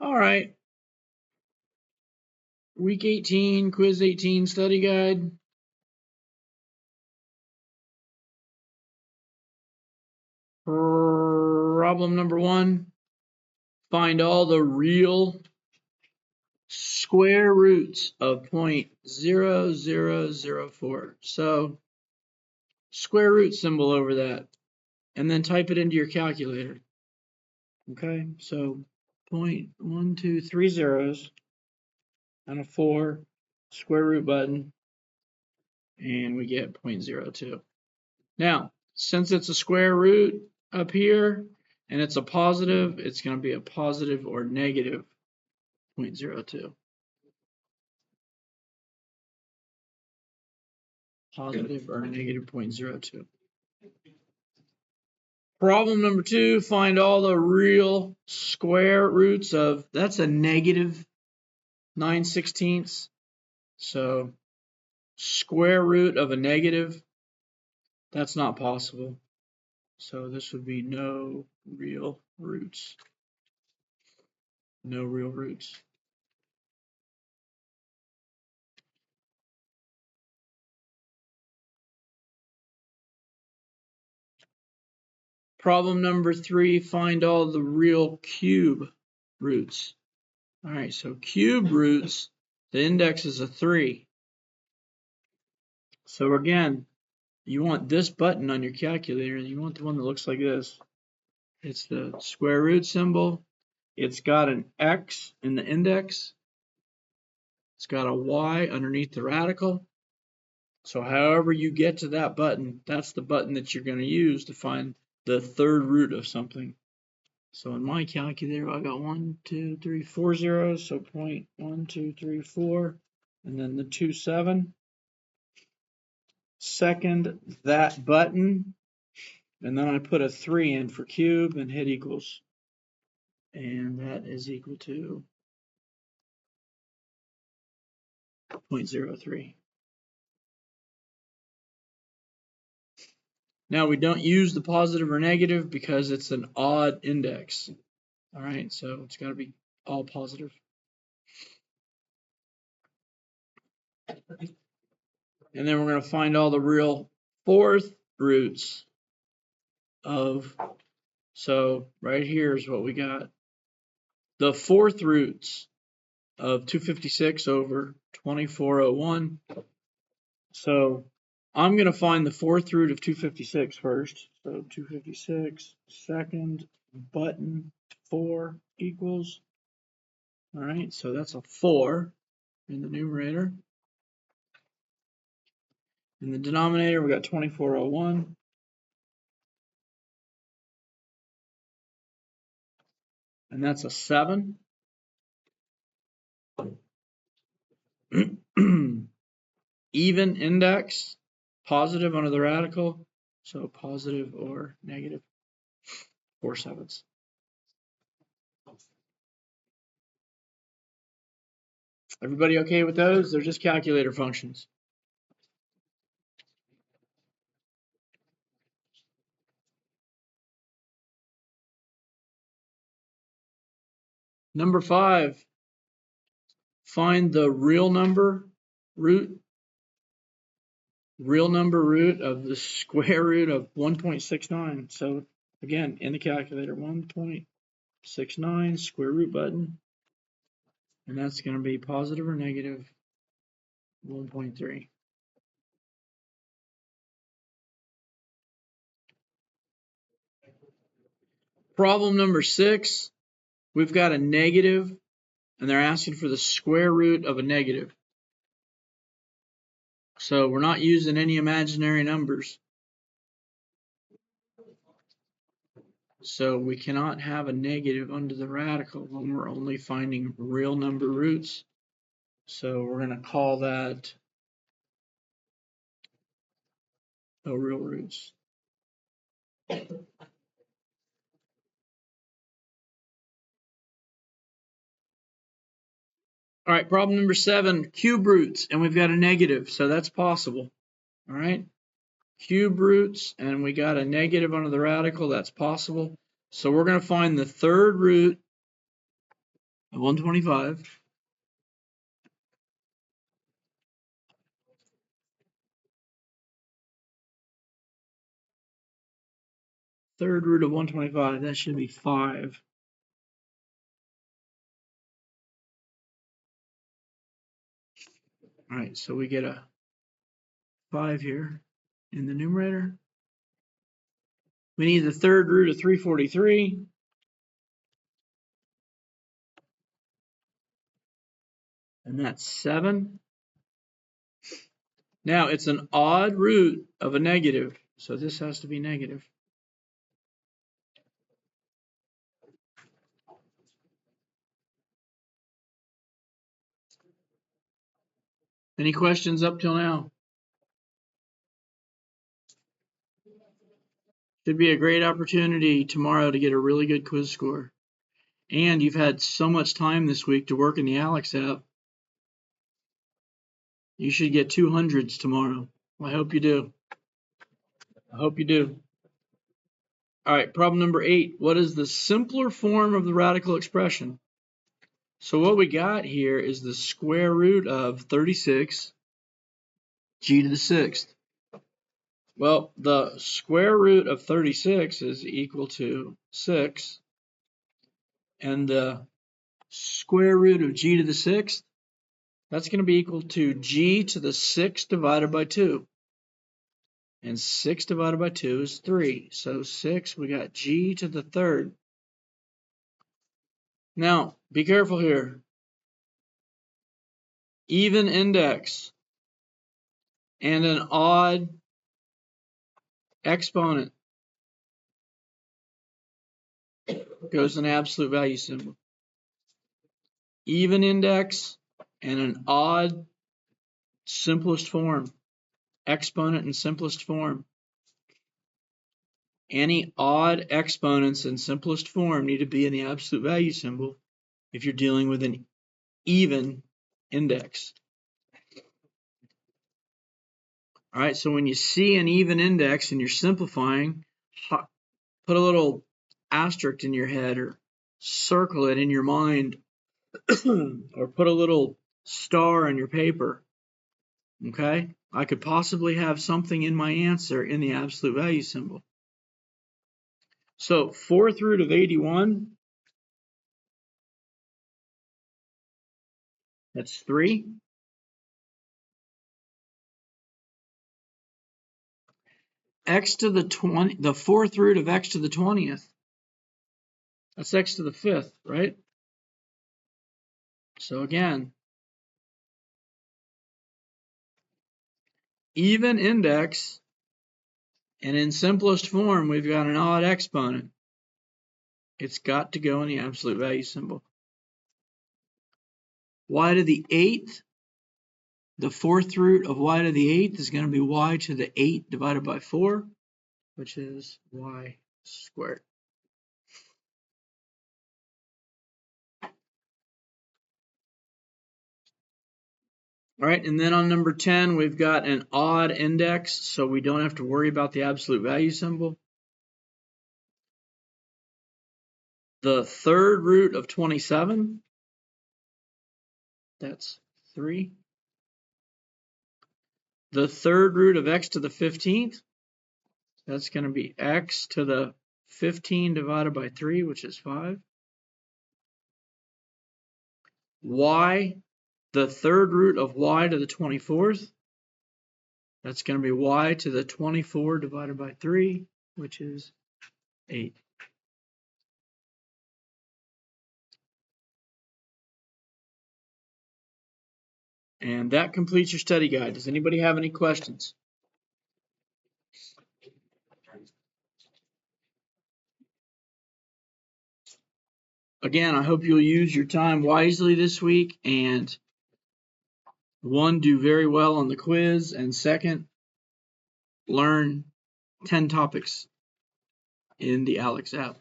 All right. Week 18, quiz 18 study guide. Problem number 1. Find all the real square roots of 0.0004. So square root symbol over that, and then type it into your calculator. Okay, so 0.1230 zeros and a 4, square root button, and we get 0.02. Now, since it's a square root up here and it's a positive, it's going to be a positive or negative 0.02. Positive or negative 0.02. Problem number 2, find all the real square roots of, that's a negative 9/16. So square root of a negative, that's not possible. So this would be no real roots. No real roots. Problem number 3, find all the real cube roots. All right, so cube roots, the index is a 3. So again, you want this button on your calculator, you want the one that looks like this. It's the square root symbol. It's got an X in the index. It's got a Y underneath the radical. So however you get to that button, that's the button that you're going to use to find the third root of something. So in my calculator, I got 1, 2, 3, 4 zeros, so 0.1234, and then the 27. Second that button, and then I put a 3 in for cube and hit equals. And that is equal to 0.03. Now we don't use the positive or negative because it's an odd index. All right, so it's got to be all positive. And then we're going to find all the real fourth roots of, so right here is what we got. The fourth roots of 256 over 2401. So I'm going to find the fourth root of 256 first. So 256, second button, 4 equals. All right, so that's a 4 in the numerator. In the denominator, we got 2401. And that's a 7. Even index, positive under the radical, so positive or negative 4/7. Everybody okay with those? They're just calculator functions. Number 5, find the real number root of the square root of 1.69. So again, in the calculator, 1.69 square root button, and that's going to be positive or negative 1.3. Problem number 6, we've got a negative, and they're asking for the square root of a negative. So we're not using any imaginary numbers. So we cannot have a negative under the radical when we're only finding real number roots. So we're going to call that no real roots. All right, problem number 7, cube roots, and we've got a negative, so that's possible. All right, cube roots, and we got a negative under the radical, that's possible. So we're going to find the third root of 125 third root of 125, that should be 5. All right, so we get a 5 here in the numerator. We need the third root of 343. And that's 7. Now it's an odd root of a negative, so this has to be negative. Any questions up till now? Should be a great opportunity tomorrow to get a really good quiz score. And you've had so much time this week to work in the ALEKS app. You should get 200s tomorrow. I hope you do. I hope you do. All right, problem number 8. What is the simpler form of the radical expression? So what we got here is the square root of 36 g to the 6th. Well, the square root of 36 is equal to 6, and the square root of g to the 6th, that's going to be equal to g to the 6th divided by 2. And 6 divided by 2 is 3. So 6, we got g to the 3rd. Now, be careful here. Even index and an odd exponent goes an absolute value symbol. Even index and an odd simplest form. Exponent in simplest form. Any odd exponents in simplest form need to be in the absolute value symbol if you're dealing with an even index. All right, so when you see an even index and you're simplifying, put a little asterisk in your head or circle it in your mind or put a little star on your paper. Okay? I could possibly have something in my answer in the absolute value symbol. So 4th root of 81, that's 3. X to the 20, the 4th root of x to the 20th, that's x to the 5th, right? So again, even index, and in simplest form, we've got an odd exponent. It's got to go in the absolute value symbol. Y to the 8th, the 4th root of y to the 8th is going to be y to the 8 divided by 4, which is y squared. All right, and then on number 10, we've got an odd index, so we don't have to worry about the absolute value symbol. The 3rd root of 27, that's 3. The 3rd root of x to the 15th, that's going to be x to the 15 divided by 3, which is 5. Y, the 3rd root of y to the 24th, that's going to be y to the 24 divided by 3, which is 8. And that completes your study guide. Does anybody have any questions? Again, I hope you'll use your time wisely this week and 1, do very well on the quiz, and 2nd, learn 10 topics in the ALEKS app.